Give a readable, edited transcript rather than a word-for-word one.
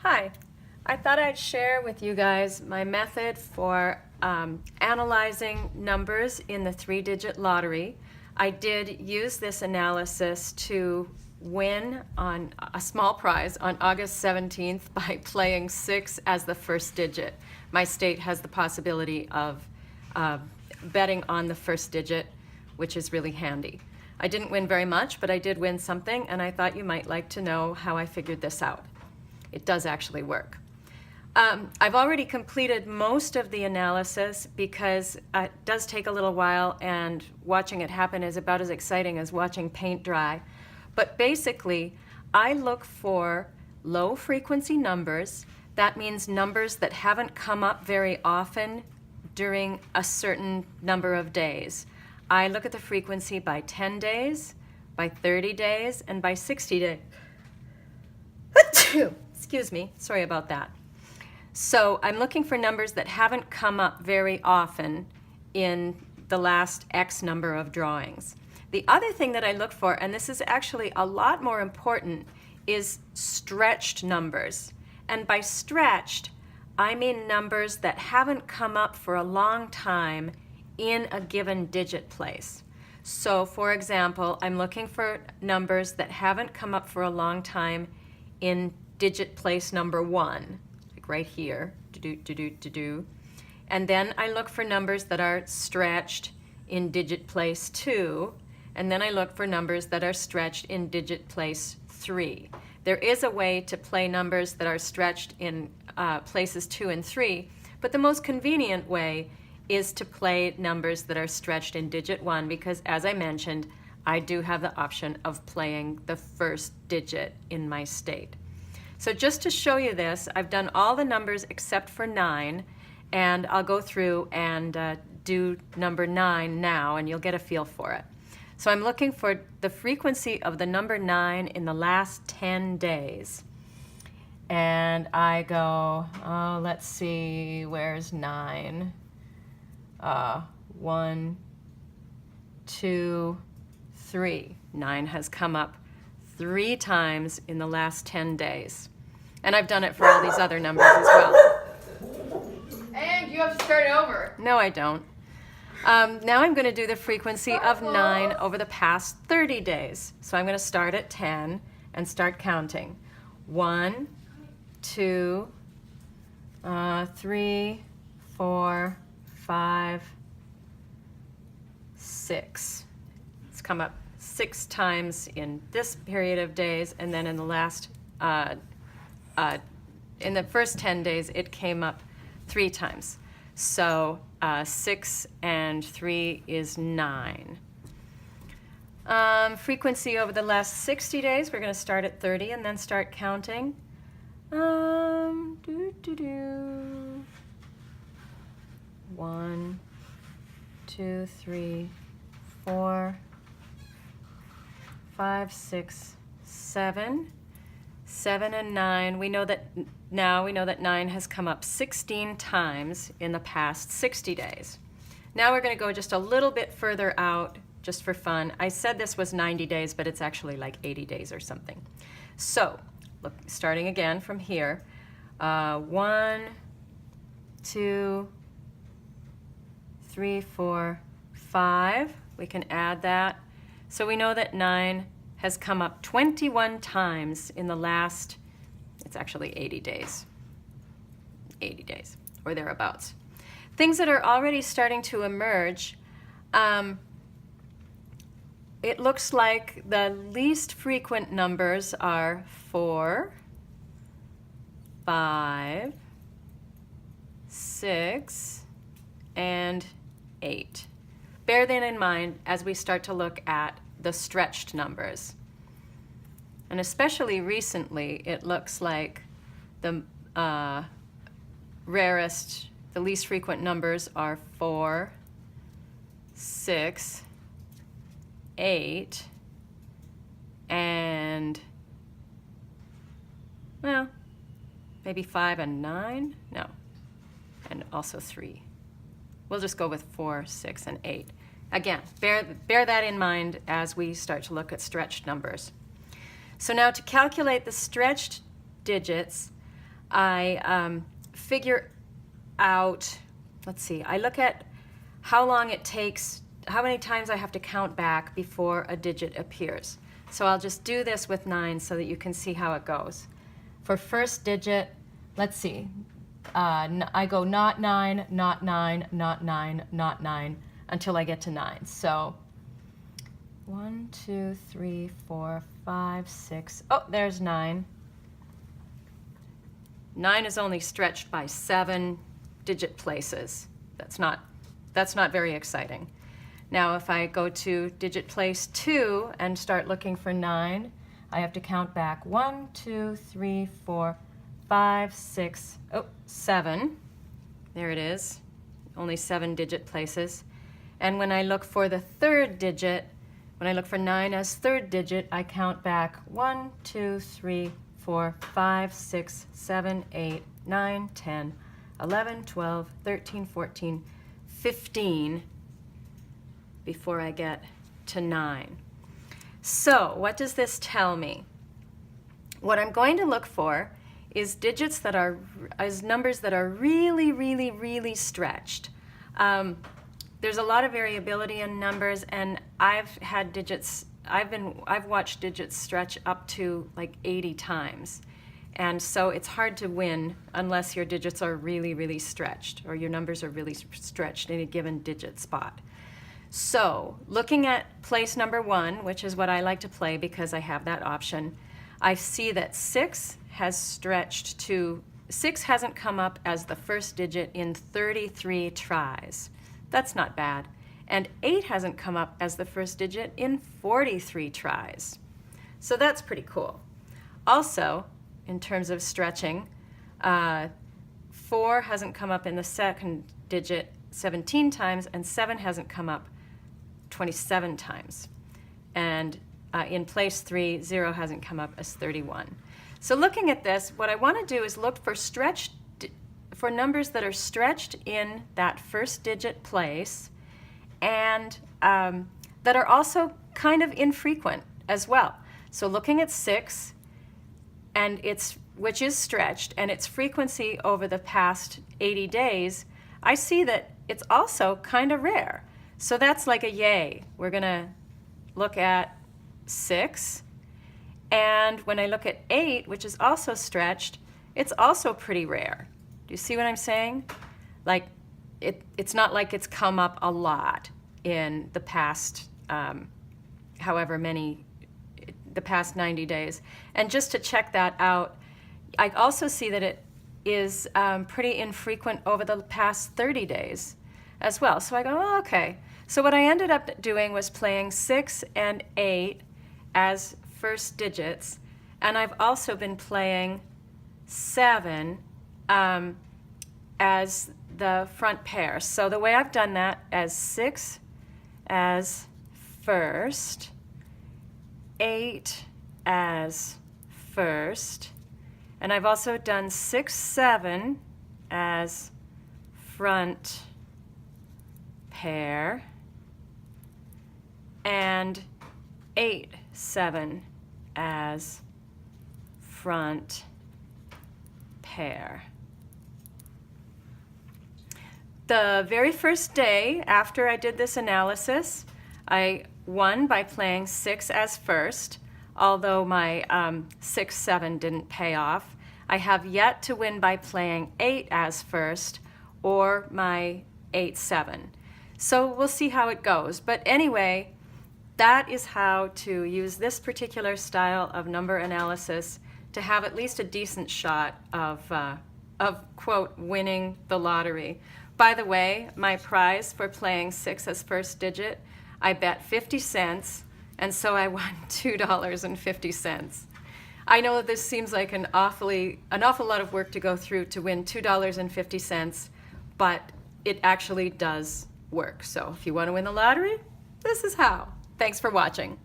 Hi, I thought I'd share with you guys my method for analyzing numbers in the three-digit lottery. I did use this analysis to win on a small prize on August 17th by playing 6 as the first digit. My state has the possibility of betting on the first digit, which is really handy. I didn't win very much, but I did win something, and I thought you might like to know how I figured this out. It does actually work. I've already completed most of the analysis because it does take a little while, and watching it happen is about as exciting as watching paint dry. But basically, I look for low frequency numbers. That means numbers that haven't come up very often during a certain number of days. I look at the frequency by 10 days, by 30 days, and by 60 days. Excuse me, sorry about that. So I'm looking for numbers that haven't come up very often in the last X number of drawings. The other thing that I look for, and this is actually a lot more important, is stretched numbers. And by stretched, I mean numbers that haven't come up for a long time in a given digit place. So for example, I'm looking for numbers that haven't come up for a long time in digit place number 1, like right here, and then I look for numbers that are stretched in digit place 2, and then I look for numbers that are stretched in digit place 3. There is a way to play numbers that are stretched in places 2 and 3, but the most convenient way is to play numbers that are stretched in digit 1 because, as I mentioned, I do have the option of playing the first digit in my state. So just to show you this, I've done all the numbers except for 9, and I'll go through and do number 9 now, and you'll get a feel for it. So I'm looking for the frequency of the number 9 in the last 10 days. And I go, let's see, where's 9? 1, 2, 3. 9 has come up 3 times in the last 10 days. And I've done it for all these other numbers as well. And you have to start over. No, I don't. Now I'm going to do the frequency of 9 over the past 30 days. So I'm going to start at 10 and start counting. 1, 2, 3, 4, 5, 6. It's come up 6 times in this period of days, and then in the last, in the first 10 days, it came up 3 times. So 6 and 3 is 9. Frequency over the last 60 days, we're going to start at 30 and then start counting. 1, 2, 3, 4, 5, 6, 7. 7 and 9. We know that 9 has come up 16 times in the past 60 days. Now we're going to go just a little bit further out just for fun. I said this was 90 days, but it's actually like 80 days or something. So, look, starting again from here. 1, 2, 3, 4, 5. We can add that. So we know that 9 has come up 21 times in the last, it's actually 80 days. 80 days, or thereabouts. Things that are already starting to emerge, it looks like the least frequent numbers are 4, 5, 6, and 8. Bear that in mind as we start to look at the stretched numbers. And especially recently, it looks like the rarest, the least frequent numbers are 4, 6, 8, and, well, maybe 5 and 9? No, and also 3. We'll just go with 4, 6, and 8. Again, bear that in mind as we start to look at stretched numbers. So now to calculate the stretched digits, I figure out, let's see, I look at how long it takes, how many times I have to count back before a digit appears. So I'll just do this with 9 so that you can see how it goes. For first digit, let's see, I go not 9, not 9, not 9, not 9 until I get to 9. So 1, 2, 3, 4, 5, 6, oh, there's 9. 9 is only stretched by 7 digit places. That's not very exciting. Now if I go to digit place 2 and start looking for 9, I have to count back 1, 2, 3, 4, 5, 6, 7. There it is, only 7 digit places. And when I look for the third digit, when I look for 9 as third digit, I count back 1, 2, 3, 4, 5, 6, 7, 8, 9, 10, 11, 12, 13, 14, 15 before I get to 9. So what does this tell me? What I'm going to look for is numbers that are really, really, really stretched. There's a lot of variability in numbers, and I've watched digits stretch up to like 80 times. And so it's hard to win unless your digits are really, really stretched, or your numbers are really stretched in a given digit spot. So looking at place number 1, which is what I like to play because I have that option, I see that 6 hasn't come up as the first digit in 33 tries. That's not bad. And 8 hasn't come up as the first digit in 43 tries. So that's pretty cool. Also, in terms of stretching, 4 hasn't come up in the second digit 17 times, and 7 hasn't come up 27 times. And in place 3, 0 hasn't come up as 31. So looking at this, what I want to do is look for numbers that are stretched in that first digit place, and that are also kind of infrequent as well. So looking at 6, and which is stretched, and its frequency over the past 80 days, I see that it's also kind of rare. So that's like a yay. We're going to look at 6. And when I look at 8, which is also stretched, it's also pretty rare. Do you see what I'm saying? Like, it's not like it's come up a lot in the past, the past 90 days. And just to check that out, I also see that it is pretty infrequent over the past 30 days as well. So I go, oh, okay. So what I ended up doing was playing 6 and 8 as first digits, and I've also been playing 7 as the front pair. So the way I've done that, as 6 as first, 8 as first, and I've also done 6, 7 as front pair, and 8, 7 as front pair. The very first day after I did this analysis, I won by playing 6 as first, although my 6, 7 didn't pay off. I have yet to win by playing 8 as first, or my 8, 7. So we'll see how it goes. But anyway, that is how to use this particular style of number analysis to have at least a decent shot of quote, winning the lottery. By the way, my prize for playing 6 as first digit, I bet 50 cents, and so I won $2.50. I know that this seems like an awful lot of work to go through to win $2.50, but it actually does work. So if you want to win the lottery, this is how. Thanks for watching.